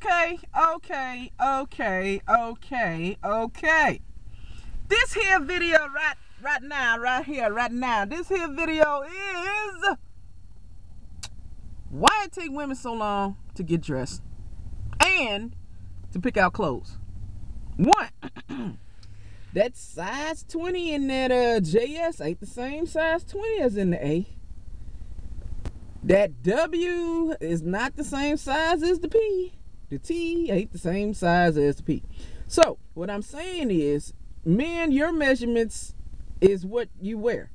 Okay. This here video right now. This here video is why it take women so long to get dressed and to pick out clothes. One, that size 20 in that JS ain't the same size 20 as in the A. That W is not the same size as the P. The T ain't the same size as the P. So what I'm saying is, men, your measurements is what you wear.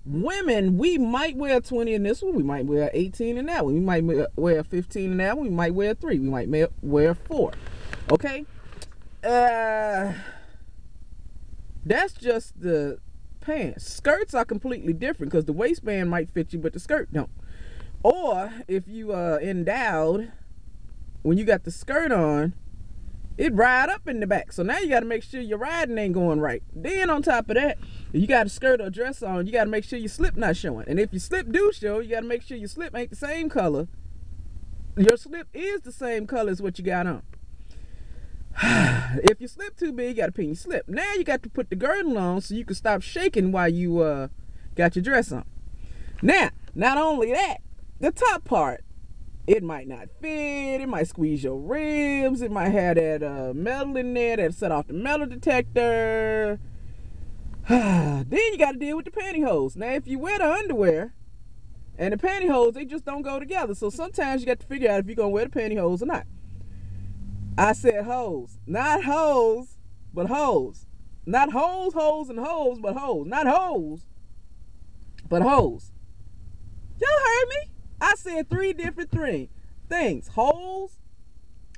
Women, we might wear 20 in this one, we might wear 18 in that one, we might wear 15 in that one, we might wear 3, we might wear 4. Okay? That's just the pants. Skirts are completely different because the waistband might fit you, but the skirt don't. Or if you endowed, when you got the skirt on, it ride up in the back. So now you got to make sure your riding ain't going right. Then on top of that, if you got a skirt or dress on, you got to make sure your slip not showing. And if your slip do show, you got to make sure your slip ain't the same color. Your slip is the same color as what you got on. If your slip too big, you got to pin your slip. Now you got to put the girdle on so you can stop shaking while you got your dress on. Now, not only that, the top part, it might not fit, it might squeeze your ribs, it might have that metal in there that set off the metal detector. Then you got to deal with the pantyhose. Now if you wear the underwear and the pantyhose, they just don't go together. So sometimes you got to figure out if you're going to wear the pantyhose or not. I said hose, not hose, but hose. Not hose, and hose, but hose. Not hose, but hose. Y'all heard me? I said 3 different things. Holes,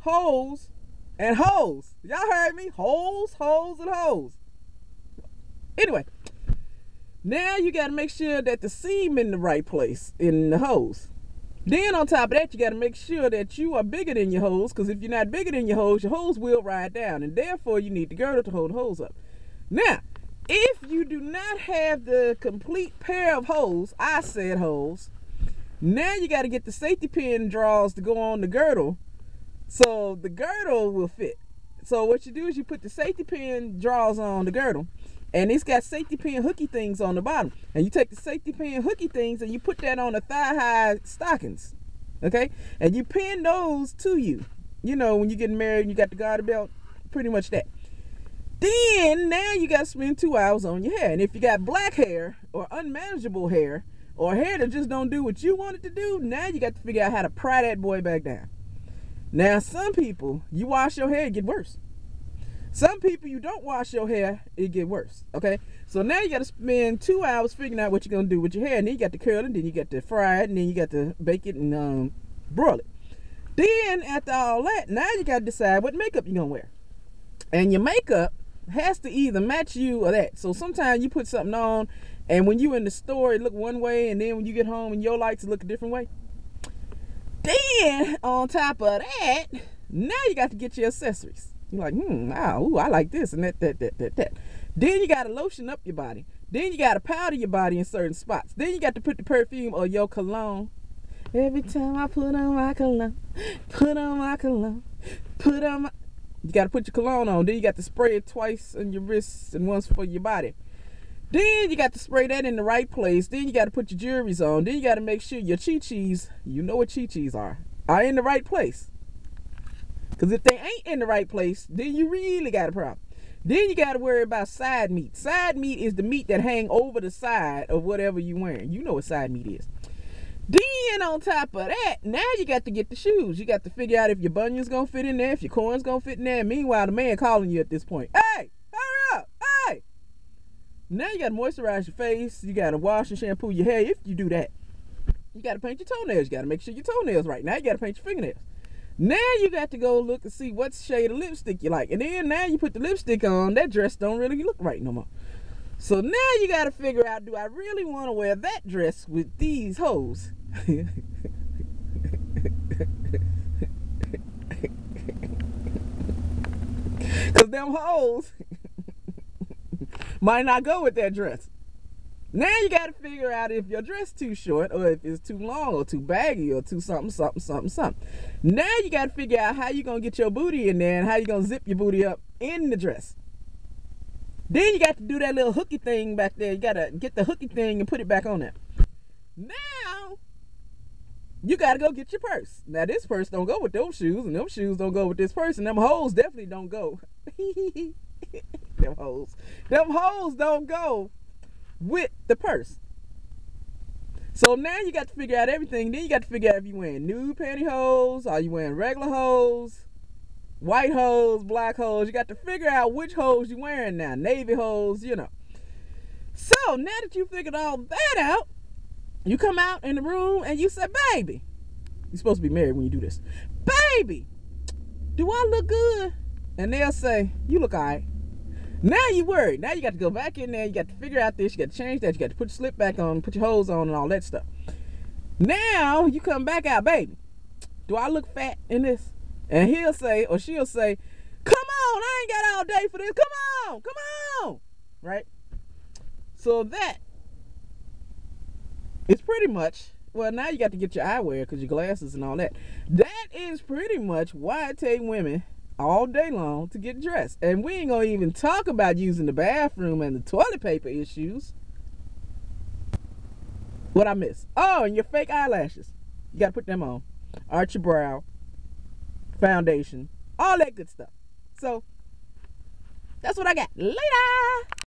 hose, and hose. Y'all heard me? Holes, and hose. Anyway, now you got to make sure that the seam in the right place in the hose. Then on top of that, you got to make sure that you are bigger than your hose, because if you're not bigger than your hose will ride down, and therefore you need the girdle to hold the hose up. Now, if you do not have the complete pair of hose, I said hose, now you got to get the safety pin draws to go on the girdle so the girdle will fit. So what you do is you put the safety pin draws on the girdle, and it's got safety pin hooky things on the bottom. And you take the safety pin hooky things and you put that on the thigh-high stockings, okay? And you pin those to you. You know, when you're getting married and you got the garter belt, pretty much that. Then, now you got to spend 2 hours on your hair. And if you got black hair or unmanageable hair, or hair that just don't do what you want it to do, now you got to figure out how to pry that boy back down. Now, some people, you wash your hair, it get worse. Some people, you don't wash your hair, it get worse, okay? So now you got to spend 2 hours figuring out what you're going to do with your hair. And then you got to curl it, then you got to fry it, and then you got to bake it and broil it. Then, after all that, now you got to decide what makeup you're going to wear. And your makeup has to either match you or that. So sometimes you put something on, and when you in the store, it look one way, and then when you get home and your lights look a different way. Then, on top of that, now you got to get your accessories. You're like, I like this and that. Then you got to lotion up your body. Then you got to powder your body in certain spots. Then you got to put the perfume or your cologne. Every time I put on my cologne, you got to put your cologne on. Then you got to spray it twice on your wrists and once for your body. Then you got to spray that in the right place. Then you got to put your jewelries on. Then you got to make sure your chi-chis, you know what chi-chis are in the right place. Because if they ain't in the right place, then you really got a problem. Then you got to worry about side meat. Side meat is the meat that hang over the side of whatever you wearing. You know what side meat is. Then on top of that, now you got to get the shoes. You got to figure out if your bunion's going to fit in there, if your corn's going to fit in there. Meanwhile, the man calling you at this point. Hey, hurry up. Hey. Now you got to moisturize your face. You got to wash and shampoo your hair if you do that. You got to paint your toenails. You got to make sure your toenails right. Now you got to paint your fingernails. Now you got to go look and see what shade of lipstick you like. And then now you put the lipstick on, that dress don't really look right no more. So now you got to figure out, do I really want to wear that dress with these hoes? Because them hoes might not go with that dress. Now you got to figure out if your dress too short, or if it's too long, or too baggy, or too something. Now you got to figure out how you gonna get your booty in there and how you gonna zip your booty up in the dress. Then you got to do that little hooky thing back there. You gotta get the hooky thing and put it back on there. Now you gotta go get your purse. Now this purse don't go with those shoes, and those shoes don't go with this purse, and them hoes definitely don't go. Them hoes don't go with the purse. So now you got to figure out everything. Then you got to figure out if you wearing nude pantyhose, are you wearing regular hose, white hose, black hose. You got to figure out which hose you wearing now. Navy hose, you know. So now that you figured all that out, you come out in the room and you say, baby, you're supposed to be married when you do this. Baby, do I look good? And they'll say, you look all right. Now you worried. Now you got to go back in there. You got to figure out this. You got to change that. You got to put your slip back on, put your hose on, and all that stuff. Now you come back out, baby. Do I look fat in this? And he'll say, or she'll say, come on, I ain't got all day for this. Come on. Right? So that is pretty much, well, now you got to get your eyewear because your glasses and all that. That is pretty much why I take women all day long to get dressed. And we ain't gonna even talk about using the bathroom and the toilet paper issues. What I miss? Oh, and your fake eyelashes. You gotta put them on. Arch your brow, foundation, all that good stuff. So that's what I got. Later.